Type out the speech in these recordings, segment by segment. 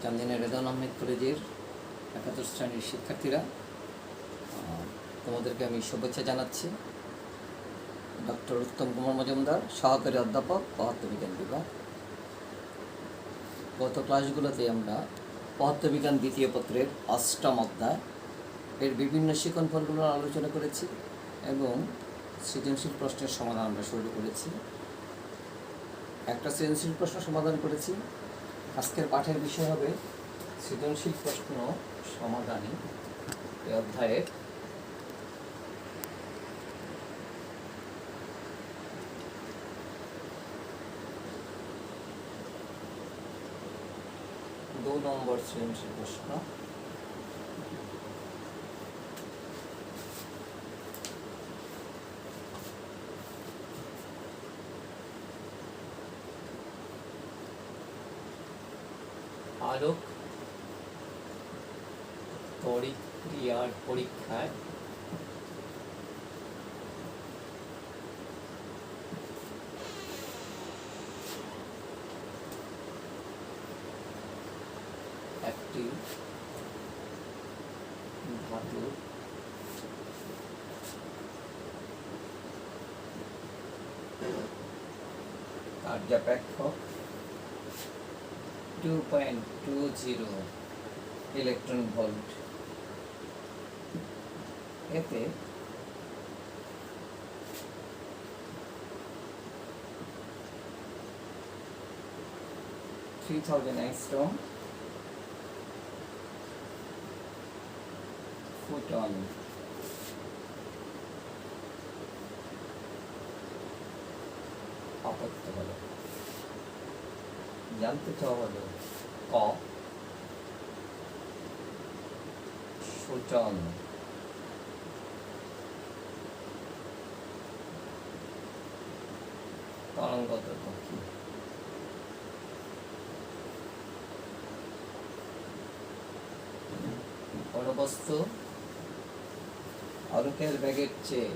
চান্দিনা রেজাউল আহমেদ কলেজের ৭১ শ্রেণীর শিক্ষার্থীরা, তোমাদেরকে আমি শুভেচ্ছা জানাচ্ছি। ডক্টর উত্তম কুমার মজুমদার, সহকারী অধ্যাপক, পদার্থবিজ্ঞান বিভাগ। গত ক্লাসগুলোতে আমরা পদার্থবিজ্ঞান দ্বিতীয় পত্রের ৮ম অধ্যায় এর বিভিন্ন শিক্ষণফলগুলো আলোচনা করেছি এবং সৃজনশীল প্রশ্নের সমাধান আমরা শুরু করেছি। একটা সৃজনশীল প্রশ্ন সমাধান করেছি। আজকের পাঠের বিষয় হবে সৃজনশীল প্রশ্ন সমাধানই এই অধ্যায়ের दो নম্বর সৃজনশীল প্রশ্ন। আলোক তড়িৎ ক্রিয়ার পরীক্ষায় একটি ধাতুর কার্যাপেক্ষক 2.20 ইলেকট্রন ভোল্ট, এতে 3000 অ্যাংস্ট্রম ফোটন আপত্ত হলো। জানতে চাওয়া হলো ক সূচন তরঙ্গ দৈর্ঘ্য কি? কোন বস্তু আলোকের বেগের চেয়ে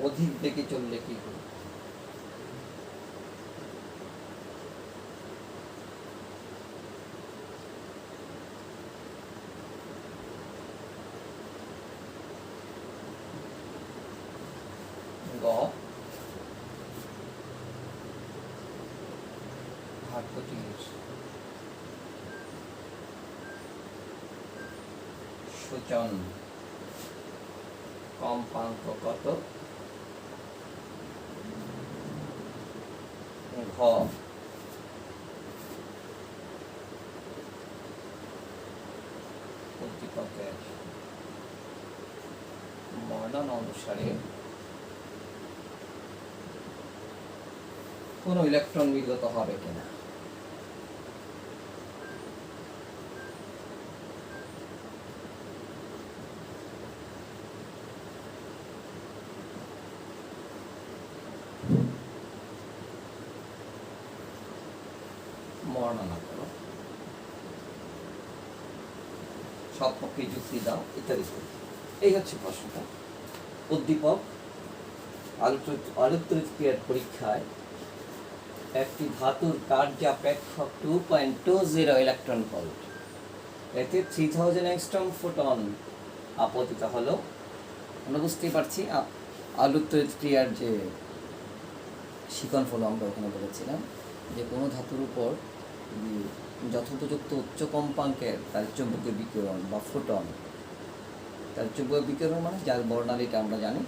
অধিক বেগে চললে কি হবে? গ ধাতুটির সূচন কম্পাঙ্ক কত? ঘ উদ্দীপকের বর্ণনা অনুসারে কোন ইলেকট্রন নির্গত হবে কিনা? বর্ণনা করো, সব পক্ষে যুক্তি দাও ইত্যাদি। এই হচ্ছে প্রশ্নটা। উদ্দীপক আলোক তড়িৎ ক্রিয়ার পরীক্ষায় একটি ধাতুর কার্যাপেক্ষক 2.20 ইলেকট্রন ভোল্ট, এতে 3000 অ্যাংস্ট্রম ফোটন আপতিত হলো। আমরা বুঝতেই পারছি আলোক তড়িৎ ক্রিয়ার যে শিকনফল আমরা ওখানে বলেছিলাম যে কোনো ধাতুর উপর যথোপযুক্ত উচ্চ কম্পাঙ্কের তার চৌম্বকীয় বিকিরণ বা ফোটন, তার চৌম্বকীয় বিকিরণ মানে যার বর্ণালীটা আমরা জানি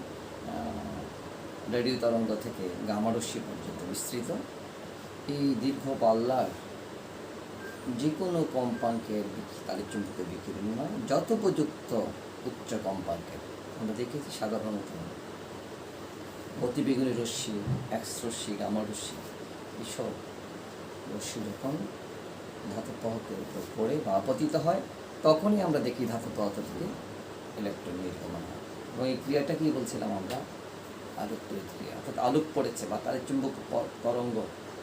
রেডিও তরঙ্গ থেকে গামা রশ্মি পর্যন্ত বিস্তৃত, এই দীর্ঘ পাল্লার যে কোনো কম্পাঙ্কের তারের চুম্বকীয় বিকিরণ নয়, যথোপযুক্ত উচ্চ কম্পাঙ্কের। আমরা দেখেছি সাধারণত অতিবেগুনি রশ্মি, এক্স রশ্মি, গামা রশ্মি, এসব রশ্মি যখন ধাতু পদার্থের উপর পড়ে বা আপতিত হয় তখনই আমরা দেখি ধাতু পদার্থ থেকে ইলেকট্রন নির্গমন হয়। এবং এই ক্রিয়াটা কি বলছিলাম আমরা? আলোক তড়িৎ ক্রিয়া। অর্থাৎ আলোক পড়েছে বা তারের চুম্বক তরঙ্গ,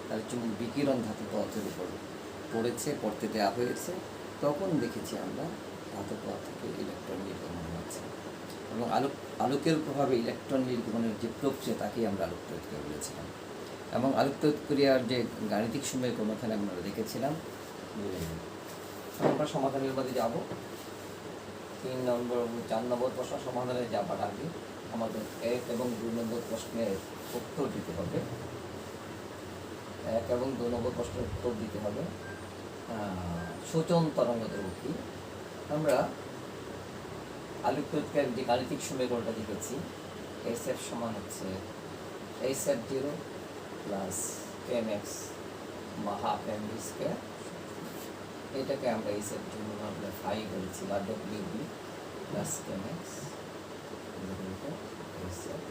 তারের চুম্বক বিকিরণ ধাতু পদার্থের উপর পড়েছে, পড়তে দেওয়া হয়েছে, তখন দেখেছি আমরা ধাতু পদার্থ থেকে ইলেকট্রন নির্গমন হচ্ছে। এবং আলোকের প্রভাবে ইলেকট্রন নির্গমনের যে প্রক্রিয়া তাকেই আমরা আলোক প্রক্রিয়া বলেছিলাম। এবং আলোক প্রক্রিয়ার যে গাণিতিক সমীকরণ আমরা দেখেছিলাম। আমরা সমাধানের মধ্যে যাব। 3 নম্বর 4 নম্বর প্রশ্ন সমাধানে যাবার আগে আমাদের 1 এবং 2 নম্বর প্রশ্নের উত্তর দিতে হবে। 1 এবং 2 নম্বর প্রশ্নের উত্তর দিতে হবে। সূচন তরঙ্গ দৈর্ঘ্য কি? আমরা আলোক প্রক্রিয়ার যে গাণিতিক সমীকরণটা লিখেছি, SF সমান হচ্ছে H0 প্লাস kmx বা হাফ mv স্কোয়ার। এটাকে আমরা SF জন্য আমরা ফাই বলেছি বা WB প্লাস kmx SF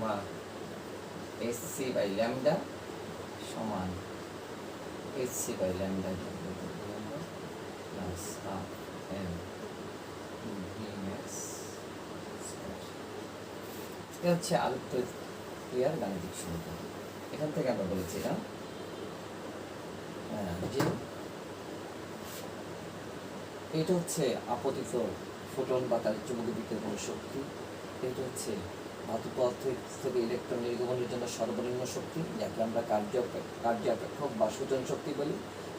বা HC বাই ল্যামডা সমান HC by lambda plus half m এটা হচ্ছে আলোক প্রক্রিয়ার গাণিতিক সমীকরণ। এখান থেকে আমরা বলেছিলাম যে এটা হচ্ছে আপতিত ফোটন বা তার চুম্বকীয় বিকিরণ শক্তি। এটা হচ্ছে ধাতু পদার্থ থেকে ইলেকট্রন নির্গমনের জন্য সর্বনিম্ন শক্তি, যাকে আমরা কার্যাপেক্ষক বা সূচন শক্তি বলি।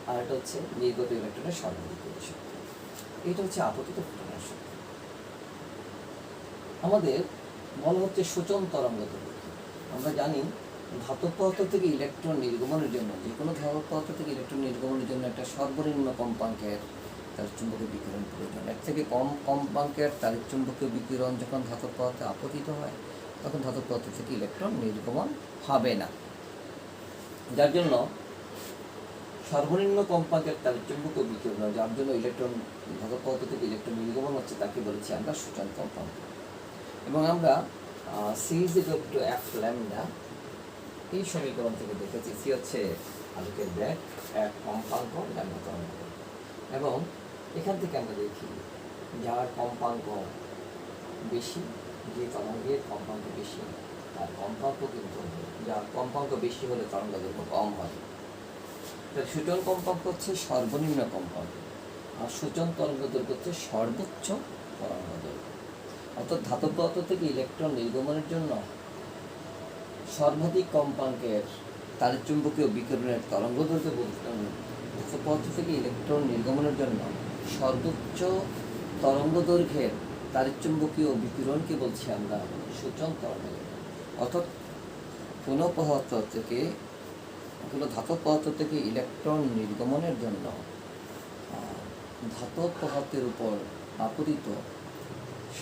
আর এটা হচ্ছে নির্গত ইলেকট্রনের সর্বাধিক শক্তি। এটা হচ্ছে আপতিত ফোটনের শক্তি। আমাদের বলা হচ্ছে সূচন তরঙ্গ দৈর্ঘ্য। আমরা জানি ধাতব পদার্থ থেকে ইলেকট্রন নির্গমনের জন্য, যে কোনো ধাতব পদার্থ থেকে ইলেকট্রন নির্গমনের জন্য একটা সর্বনিম্ন কম্পাঙ্কের তার চুম্বকীয় বিকিরণ প্রয়োজন। এর থেকে কম কম্পাঙ্কের তার চুম্বকীয় বিকিরণ যখন ধাতব পদার্থে আপতিত হয়, তখন ধাতব পদার্থ থেকে ইলেকট্রন নির্গমন হবে না। যার জন্য সর্বনিম্ন কম্পাঙ্কের তার চুম্বকীয় বিকিরণ, যার জন্য ইলেকট্রন ধাতব পদার্থ থেকে ইলেকট্রন নির্গমন হচ্ছে, তাকে বলেছি আমরা সূচন কম্পাঙ্ক। এবং আমরা C = F ল্যামডা এই সমীকরণ থেকে দেখেছি। C হচ্ছে আলোকের বেগ, F কম্পাঙ্ক, ল্যামডা তরঙ্গ। এবং এখান থেকে আমরা দেখি যার কম্পাঙ্ক বেশি, যে তরঙ্গের কম্পাঙ্ক বেশি তার কম্পাঙ্ক কিন্তু, যার কম্পাঙ্ক বেশি হলে তরঙ্গ দৈর্ঘ্য কম হয়। তার সূচন কম্পাঙ্ক হচ্ছে সর্বনিম্ন কম্পাঙ্ক, আর সূচন তরঙ্গ দৈর্ঘ্য হচ্ছে সর্বোচ্চ তরঙ্গ দৈর্ঘ্য। অর্থাৎ ধাতব পদার্থ থেকে ইলেকট্রন নির্গমনের জন্য সর্বাধিক কম্পাঙ্কের তাড়িৎচুম্বকীয় বিকিরণের তরঙ্গ দৈর্ঘ্য ধাতব পদার্থ থেকে ইলেকট্রন নির্গমনের জন্য সর্বোচ্চ তরঙ্গ দৈর্ঘ্যের তাড়িৎচুম্বকীয় বিকিরণকে বলছি আমরা সূচন তরঙ্গ। অর্থাৎ কোনো ধাতব পদার্থ থেকে ইলেকট্রন নির্গমনের জন্য ধাতব পদার্থের উপর আপতিত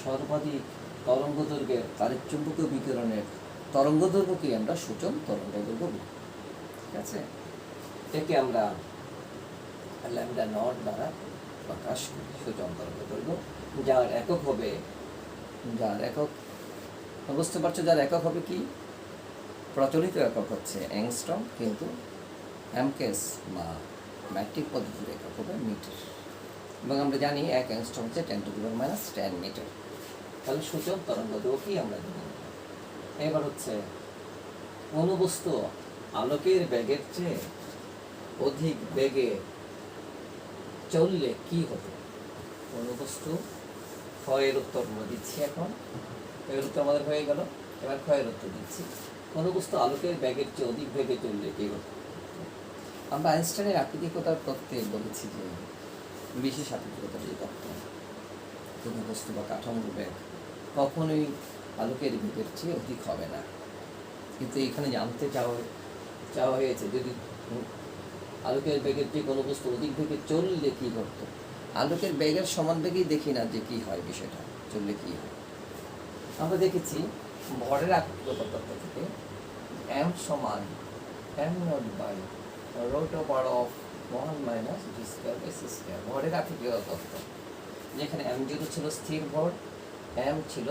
সর্বাধিক তরঙ্গ দৈর্ঘ্যের তাড়িৎচুম্বকীয় বিকিরণের তরঙ্গ দৈর্ঘ্যকে আমরা সূচন তরঙ্গ দৈর্ঘ্য বলি। ঠিক আছে, একে আমরা ল্যামডা নট দ্বারা প্রকাশ করি, সূচন তরঙ্গ দৈর্ঘ্য। যার একক হবে, বুঝতে পারছো, যার একক হবে কি? প্রচলিত একক হচ্ছে অ্যাংস্ট্রম, কিন্তু অ্যামকেস বা ম্যাট্রিক পদ্ধতির একক হবে মিটার। এবং আমরা জানি 1 অ্যাংস্ট্রম হচ্ছে 10⁻⁻10 মিটার। তাহলে সূচন তরঙ্গ দৈর্ঘ্য কি আমরা জানি। এবার হচ্ছে কোনো বস্তু আলোকের বেগের চেয়ে অধিক বেগে চললে কি হবে? কোনো বস্তু ক্ষয়ের উত্তর আমরা দিচ্ছি। এখন ক্ষয়ের উত্তর আমাদের হয়ে গেল, এবার ক্ষয়ের উত্তর দিচ্ছি। কোনো বস্তু আলোকের বেগের চেয়ে অধিক বেগে চললে কি হবে? আমরা আইনস্টাইনের আপেক্ষিকতার তত্ত্বে বলেছি যে বিশেষ আপেক্ষিকতার যে তত্ত্ব, কোনো বস্তু বা কাঠামোর বেগ কখনোই আলোকের বেগের চেয়ে অধিক হবে না। কিন্তু এখানে জানতে চাওয়া হয়েছে যদি আলোকের বেগের চেয়ে কোনো বস্তু অধিক বেগে চললে কী ঘটতো। আলোকের বেগের সমান বেগেই দেখি না যে কী হয়, বিষয়টা চললে কী হয়। আমরা দেখেছি ভরের আপেক্ষিকতার তত্ত্ব থেকে m সমান m0/√1 ভরের আপেক্ষিকতা তত্ত্ব, যেখানে m0 ছিল স্থির ভর, m ছিল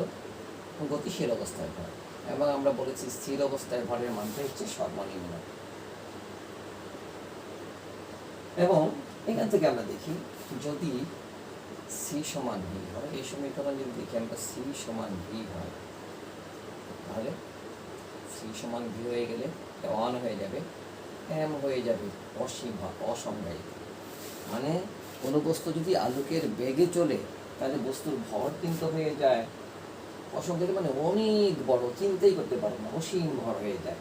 গতিশীল অবস্থায় ভর। এবং আমরা বলেছি স্থির অবস্থায় ভরের মানটা হচ্ছে সর্বনিম্ন। এবং এখান থেকে আমরা দেখি যদি c সমান v হয়, এই সমীকরণ যদি দেখি আমরা c সমান v হয়, তাহলে c সমান v হয়ে গেলে 1 হয়ে যাবে, m হয়ে যাবে অসীম বা অসংজ্ঞায়িত। মানে কোনো বস্তু যদি আলোকের বেগে চলে, তাহলে বস্তুর ভর কিন্তু হয়ে যায় অসংখ্যায়িত মানে অনেক বড়, চিন্তাই করতে পারবো না, অসীম ভর হয়ে যায়,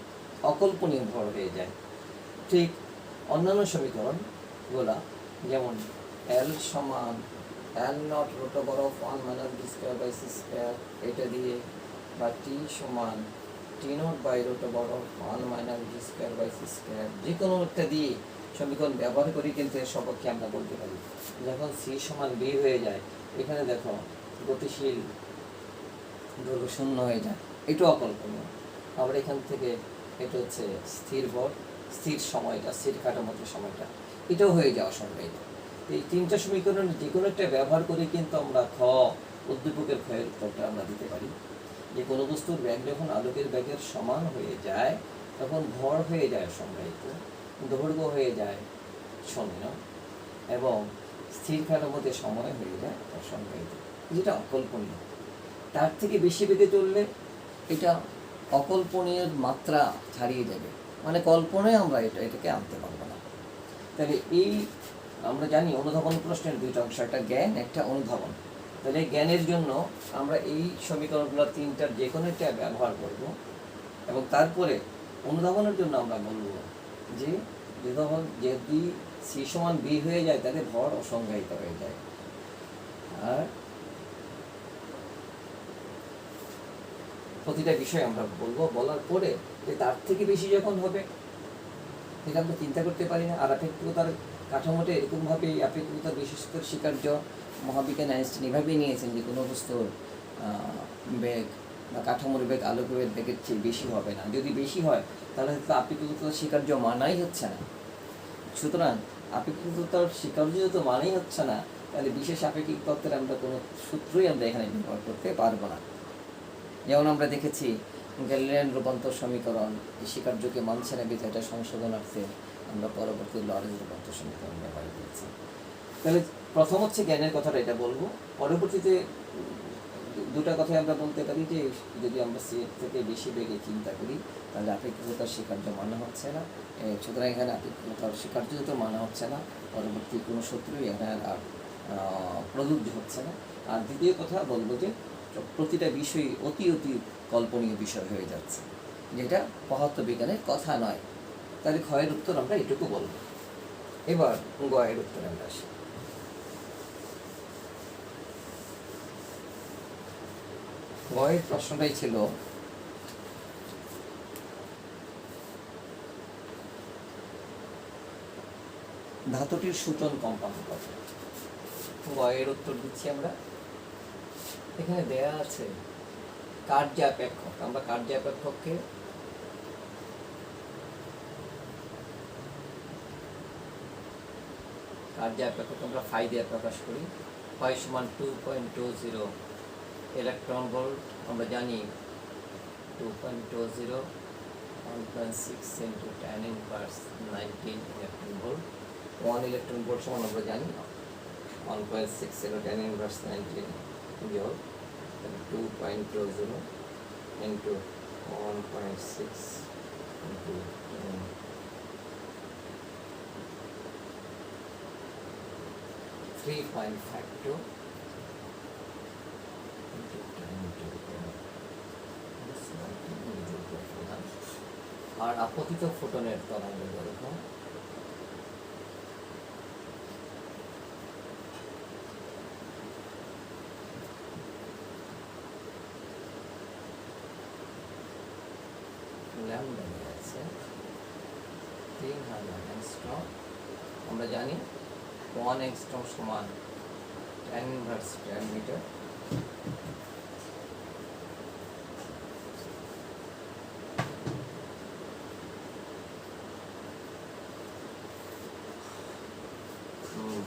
অকল্পনীয় ভর হয়ে যায়। ঠিক অন্যান্য সমীকরণগুলা যেমন এল সমান L naught root over of 1 minus v square by c square এটা দিয়ে, বা টি সমান T naught by root over of 1 minus v square by c square, যে কোনো একটা দিয়ে সমীকরণ ব্যবহার করি কিন্তু এর সপক্ষে আমরা বলতে পারি যখন সি সমান বি হয়ে যায়, এখানে দেখো গতিশীল দৈর্ঘ্য শূন্য হয়ে যায়, এটাও অকল্পনীয়। আবার এখান থেকে এটা হচ্ছে স্থির ভর, স্থির সময়টা, স্থির কাঠামোতে সময়টা, এটাও হয়ে যাওয়া সম্ভব। এই তিনটা সমীকরণের যে কোনো একটা ব্যবহার করে কিন্তু আমরা উদ্দীপকের ক্ষয়ের উত্তরটা আমরা দিতে পারি। যে কোনো বস্তুর ব্যাগ যখন আলোকের ব্যাগের সমান হয়ে যায় তখন ভর হয়ে যায় সংজ্ঞায়িত, দৈর্ঘ্য হয়ে যায় শূন্য, এবং স্থির কাঠামোতে সময় হয়ে যায় অসংজ্ঞায়িত, যেটা অকল্পনীয়। তার থেকে বেশি বেগে চললে এটা অকল্পনীয় মাত্রা ছাড়িয়ে যাবে, মানে কল্পনায় আমরা এটাকে আনতে পারবো না। তাহলে এই আমরা জানি অনুধাবন প্রশ্নের দুইটা অংশ, একটা জ্ঞান, একটা অনুধাবন। তাহলে জ্ঞানের জন্য আমরা এই সমীকরণগুলো তিনটার যে কোনো একটা ব্যবহার করব, এবং তারপরে অনুধাবনের জন্য আমরা বলবো যে যদি সি সমান বি হয়ে যায় তাহলে ভর অসংজ্ঞায়িত হয়ে যায়। আর প্রতিটা বিষয় আমরা বলবো, বলার পরে যে তার থেকে বেশি যখন হবে এটা আমরা চিন্তা করতে পারি না। আর আপেক্ষিকতার কাঠামোটা এরকমভাবে আপেক্ষিকতার বিশেষত্বের স্বীকার্য মহাবিজ্ঞানী আইনস্টাইন এভাবেই নিয়েছেন যে কোনো বস্তুর বেগ বা কাঠামোর বেগ আলোকের বেগের চেয়ে বেশি হবে না, যদি বেশি হয় তাহলে তো আপেক্ষিকতার স্বীকার্য মানাই হচ্ছে না। সুতরাং আপেক্ষিকতার স্বীকার্য তো মানেই হচ্ছে না, তাহলে বিশেষ আপেক্ষিক তত্ত্বের আমরা কোনো সূত্রই আমরা এখানে ব্যবহার করতে পারবো না। যেমন আমরা দেখেছি গ্যালিলিয়ান রূপান্তর সমীকরণ স্বীকার্যকে মানছে না বিধে এটা সংশোধনার্থে আমরা পরবর্তী লরেন্জ রূপান্তর সমীকরণ ব্যবহার করেছি। তাহলে প্রথম হচ্ছে জ্ঞানের কথাটা এটা বলবো, পরবর্তীতে দুটা কথাই আমরা বলতে পারি যে যদি আমরা সি থেকে বেশি বেগে চিন্তা করি তাহলে আপেক্ষিকতার স্বীকার্য মানা হচ্ছে না, সুতরাং এখানে আপেক্ষিকতার স্বীকার্য তো মানা হচ্ছে না, পরবর্তী কোনো সূত্রই এখানে আর প্রযোজ্য হচ্ছে না। আর দ্বিতীয় কথা বলবো যে প্রতিটা বিষয়ই অতি কল্পনীয় বিষয় হয়ে যাচ্ছে, যেটা পদার্থবিজ্ঞানের কথা নয়। তাহলে ক্ষয়ের উত্তর আমরা এটুকু বলবো। এবার গয়ের উত্তরে আমরা আসি। গয়ের প্রশ্নটাই ছিল ধাতুটির সূচন কম্পাঙ্ক কত। গয়ের উত্তর দিচ্ছি আমরা। এখানে দেয়া আছে কার্যাপেক্ষক, আমরা কার্যাপেক্ষককে আমরা ফাই দিয়ে প্রকাশ করি। ফাই সমান 2.20 ইলেকট্রন ভোল্ট, আমরা জানি 2.20 1.6 into tan inverse 19 electron volt. 1 electron volt সমান আমরা জানি 1.6 into tan inverse 19 joule, 2.20 into 1.6 into 3.52 into 10 to the power this 19 joule per photon। আর আপতিত ফোটনের তরঙ্গ দৈর্ঘ্য ল্যাম্ডা আছে 3000 অ্যাংস্ট্রম। আমরা জানি 1 অ্যাংস্ট্রম সমান tan inverse 10 মিটার।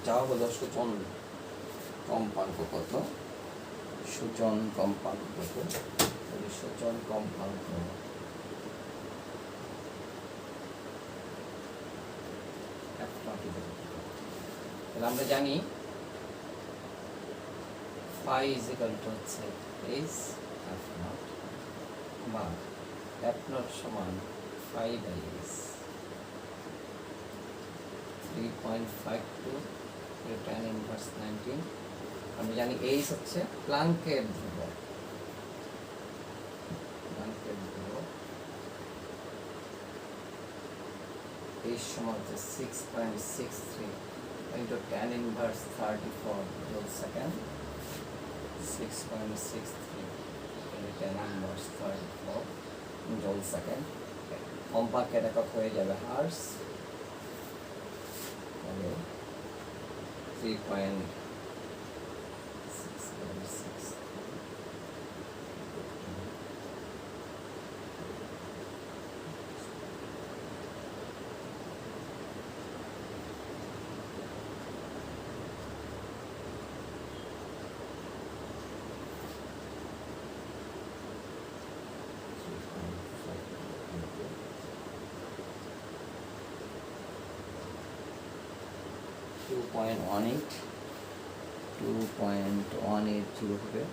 যা হলো সূচন কম্পাঙ্ক কত, সূচন কম্পাঙ্ক কত, সূচন কম্পাঙ্ক আমরা জানি phi is equal to হচ্ছে h f naught বা f naught সমান phi by h 3.52 tan inverse 19। আমরা জানি h হচ্ছে প্লাঙ্কের ধ্রুবক, এই সমান হচ্ছে 6.63 into tan inverse 34 joule second, 6.63 into tan inverse 34 joule second. কম্পাঙ্কের একক হয়ে যাবে হার্স, তাহলে 3.6 2.180 হবে।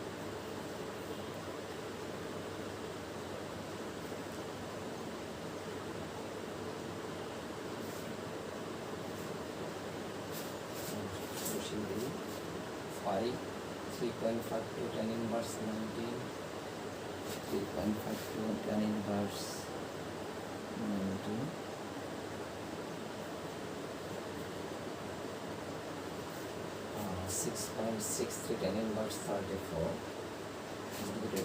Five, 3.52 tan inverse 19, 3.52 tan inverse 19, 6.63 tan inverse 34,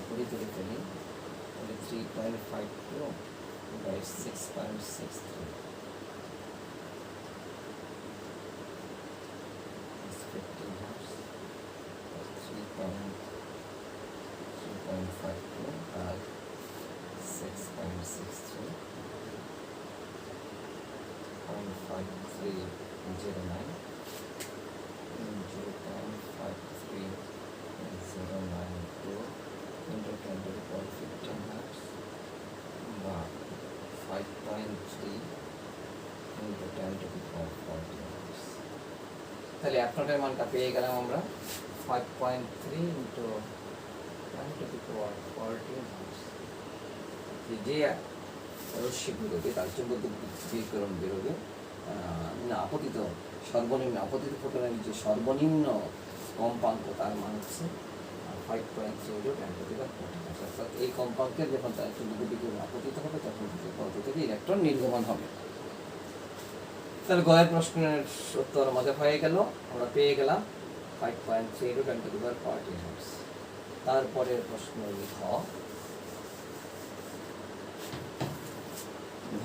করে ফেলি, তাহলে 3.52 by 6.63 is 15 hours, 3.52 by 6.63, 0.5309 0.5309 into 10 to the power 15 hertz বা 5.3 into 10 to the power 40 hertz। তাহলে অ্যাপটনের মানটা পেয়ে গেলাম আমরা 5.3 into 10 to the power 40 hertz। যে রশ্মি বেরোবে তার চুম্বকীয় বিকিরণ বেরোবে না আপতিত সর্বনিম্ন আপতিত ফোটনের যে সর্বনিম্ন কম্পাঙ্ক তার মান হচ্ছে 5.3 10 to the power 40 hertz। অর্থাৎ এই কম্পাঙ্কের যখন তার চুম্বকীয় বিকিরণ আপতিত হবে তখন পদার্থ থেকে ইলেকট্রন নির্গমন হবে। তাহলে গয়ের প্রশ্নের উত্তর আমাদের হয়ে গেল, আমরা পেয়ে গেলাম 5.3 10 to the power 40 hertz। তারপরের প্রশ্ন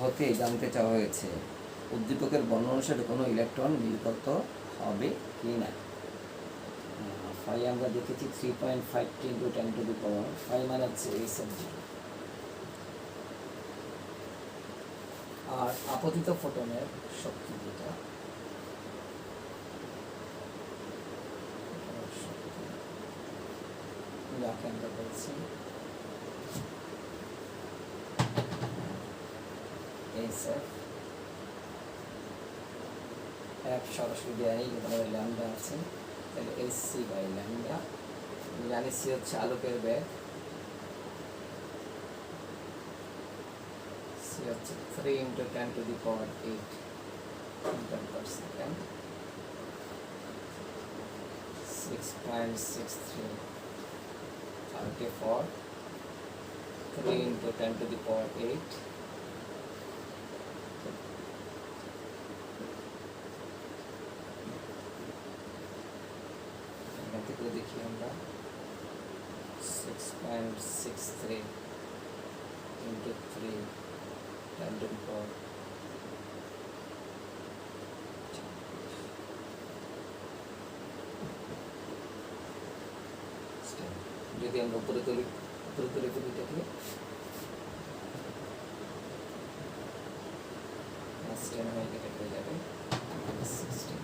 হতে জানতে চাওয়া হয়েছে উদ্দীপকের বর্ণনা অনুসারে কোনো ইলেকট্রন নির্গত হবে কি না। ফাই আমরা দেখেছি 3.5 into 10 to the power, phi মানে হচ্ছে এই সাবজেক্ট। আর আপতিত ফোটনের শক্তি যেটা যাকে আমরা বলছি SF, F সরাসরি দেওয়া নেই, আমাদের ল্যামডা আছে, তাহলে SC বাই ল্যামডা। জানি সি হচ্ছে আলোকের বেগ, সি হচ্ছে 3 into 10 to the power 8 meter per second, 6.63 34 3 into 10 to the power 8 দেখি আমরা 6.63 into 3 10 to the power যদি আমরা উপরে তুলি এটাকে হয়ে যাবে 16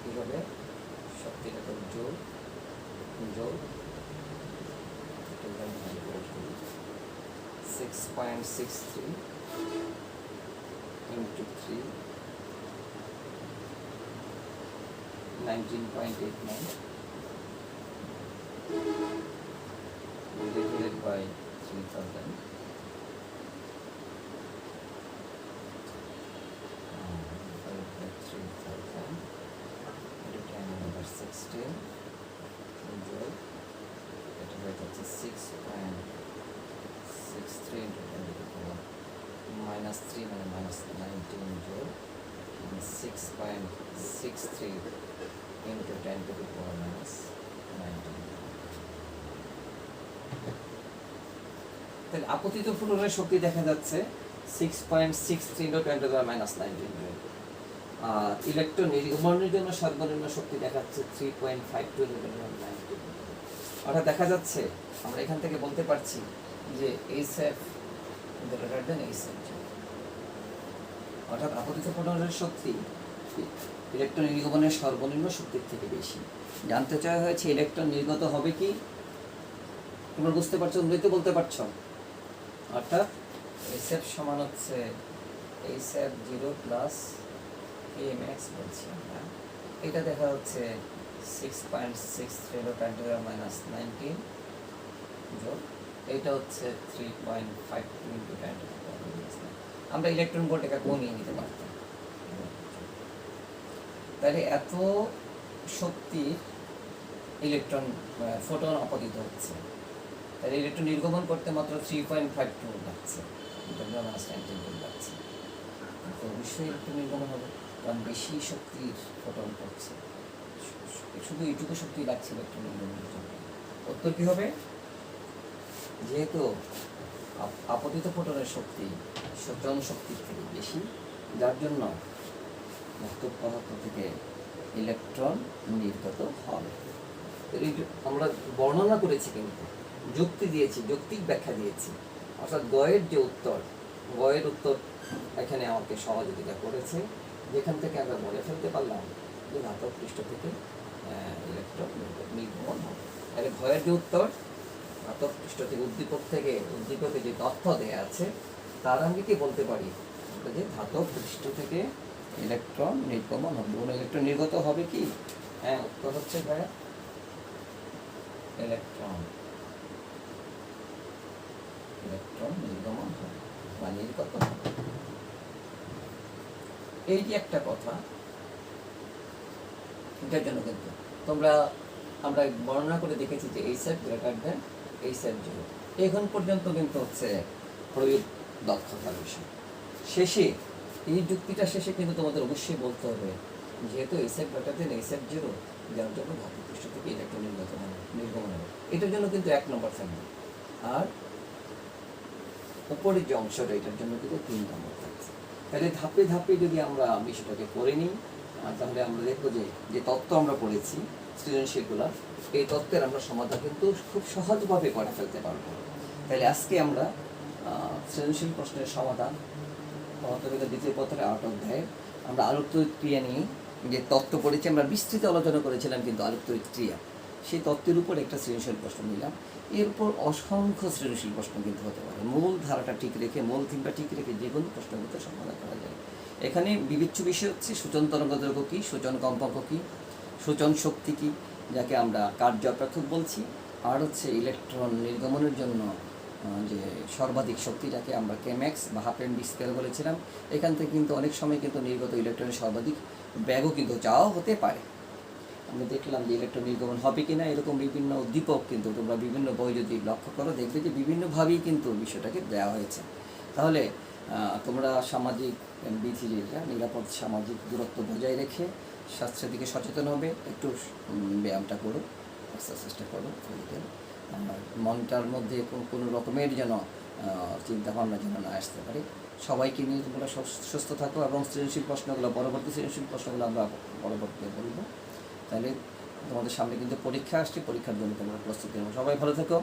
কি হবে শক্তিটা তো জোর 6.63 into 3 19.89 divided by 3000 into 10 over 16 joule, এটা হয়ে যাচ্ছে 6.63 6.63 into 10 to the power -3 মানে -19 joule 6.63 into 10 to the power -19। তাহলে আপতিত ফোটনের শক্তি দেখা যাচ্ছে 6.63 into 10 to the power -19 joule। আর ইলেকট্রন নির্গমনের জন্য সর্বনিম্ন শক্তি দেখাচ্ছে 3.52 into 10 to the power -19। অর্থাৎ দেখা যাচ্ছে আমরা এখান থেকে বলতে পারছি যে HF গ্রেটার দেন HF, অর্থাৎ আপতিত ফোটনের শক্তি ইলেকট্রন নির্গমনের সর্বনিম্ন শক্তির থেকে বেশি। জানতে চাওয়া হয়েছে ইলেকট্রন নির্গত হবে কি? তোমরা বুঝতে পারছো, তোমরাই তো বলতে পারছো। অর্থাৎ HF সমান হচ্ছে HF 0 প্লাস KMX বলছি আমরা। এটা দেখা হচ্ছে 6.63 into 10 to the power -19 joule। এটা হচ্ছে 3.52 into 10 to the power -19। আমরা ইলেকট্রন ভোল্ট এটা কমিয়ে নিতে পারতাম। তাহলে এত শক্তি ইলেকট্রন ফোটন আপতিত হচ্ছে, তাহলে ইলেকট্রন নির্গমন করতে মাত্র 3.52 লাগছে, -19 লাগছে। তো অবশ্যই ইলেকট্রন নির্গমন হবে, কারণ বেশি শক্তির ফোটন পড়ছে, শুধু এইটুকু শক্তি লাগছে ইলেকট্রন নির্গমনের জন্য। উত্তর কী হবে? যেহেতু আপতিত ফোটনের শক্তি সূচন শক্তির থেকে বেশি, যার জন্য ধাতব পদার্থ থেকে ইলেকট্রন নির্গত হবে। আমরা বর্ণনা করেছি, কিন্তু যুক্তি দিয়েছি, যৌক্তিক ব্যাখ্যা দিয়েছি। অর্থাৎ গয়ের যে উত্তর, গয়ের উত্তর এখানে আমাকে সহযোগিতা করেছে, যেখান থেকে আমরা বলে ফেলতে পারলাম যে ধাতব পৃষ্ঠ থেকে ইলেকট্রন নির্গমন হবে। তাহলে গয়ের যে উত্তর, ধাতব পৃষ্ঠ থেকে উদ্দীপকে যে তথ্য দেয়া আছে তার আঙ্গিকে বলতে পারি যে ধাতব পৃষ্ঠ থেকে ইলেকট্রন নির্গমন হবে। এবং ইলেকট্রন নির্গত হবে কি? হ্যাঁ, উত্তর হচ্ছে ভাইয়া ইলেকট্রন নির্গমন হবে বা নির্গত হবে। এই যে একটা কথা, এটার জন্য কিন্তু আমরা বর্ণনা করে দেখেছি যে HF গ্রেটার দেন HF 0। এখন পর্যন্ত কিন্তু হচ্ছে প্রয়োগ দক্ষতার বিষয়। শেষে এই যুক্তিটা শেষে কিন্তু তোমাদের অবশ্যই বলতে হবে, যেহেতু HF গ্রেটার দেন HF 0, যার জন্য ধাতব পৃষ্ঠ থেকে ইলেকট্রন নির্গমন হবে। এটার জন্য কিন্তু 1 নম্বর থাকবে, আর উপরের যে অংশটা এটার জন্য কিন্তু 3 নম্বর থাকছে। তাহলে ধাপে ধাপে যদি আমরা বিষয়টাকে করে নিই, তাহলে আমরা দেখবো যে তত্ত্ব আমরা পড়েছি সৃজনশীলগুলো, এই তত্ত্বের আমরা সমাধান কিন্তু খুব সহজভাবে করে ফেলতে পারবো। তাহলে আজকে আমরা সৃজনশীল প্রশ্নের সমাধান পদার্থবিজ্ঞান দ্বিতীয় পত্রের 8 অধ্যায়ে আমরা আলোক তড়িৎ ক্রিয়া নিয়ে যে তত্ত্ব পড়েছি, আমরা বিস্তৃত আলোচনা করেছিলাম কিন্তু আলোক তড়িৎ ক্রিয়া, সেই তত্ত্বের উপর একটা সৃজনশীল প্রশ্ন নিলাম। এরপর অসংখ্য সৃজনশীল প্রশ্ন কিন্তু হতে পারে। মূল ধারাটা ঠিক রেখে, মূল থিমটা ঠিক রেখে যে কোনো প্রশ্ন কিন্তু সমাধান করা যায়। এখানে বিবেচ্য বিষয় হচ্ছে সূচন তরঙ্গদৈর্ঘ্য কী, সূচন কম্পাঙ্ক কী, সূচন শক্তি কী, যাকে আমরা কার্য অপেক্ষক বলছি, আর হচ্ছে ইলেকট্রন নির্গমনের জন্য যে সর্বাধিক শক্তি, যাকে আমরা কেম্যাক্স বা হাফ এম ডি স্কয়ার বলেছিলাম। এখান থেকে কিন্তু অনেক সময় কিন্তু নির্গত ইলেকট্রনের সর্বাধিক ব্যাগও কিন্তু চাওয়া হতে পারে। আমরা দেখলাম যে ইলেকট্রন নির্গমন হবে কি না, এরকম বিভিন্ন উদ্দীপক কিন্তু তোমরা বিভিন্ন বই যদি লক্ষ্য করো দেখবে যে বিভিন্নভাবেই কিন্তু বিষয়টাকে দেওয়া হয়েছে। তাহলে তোমরা সামাজিক বিধি, যেটা নিরাপদ সামাজিক দূরত্ব বজায় রেখে স্বাস্থ্যের দিকে সচেতন হবে, একটু ব্যায়ামটা করো, এক্সারসাইজটা করো, মনটার মধ্যে কোনো রকমের যেন চিন্তাভাবনা যেন না আসতে পারে। সবাইকে নিয়ে তোমরা সুস্থ থাকো, এবং সৃজনশীল প্রশ্নগুলো, পরবর্তী সৃজনশীল প্রশ্নগুলো আমরা পরবর্তীতে বলবো। তাহলে তোমাদের সামনে কিন্তু পরীক্ষা আসছে, পরীক্ষার জন্য তোমরা প্রস্তুতি নেবো। সবাই ভালো থেকো।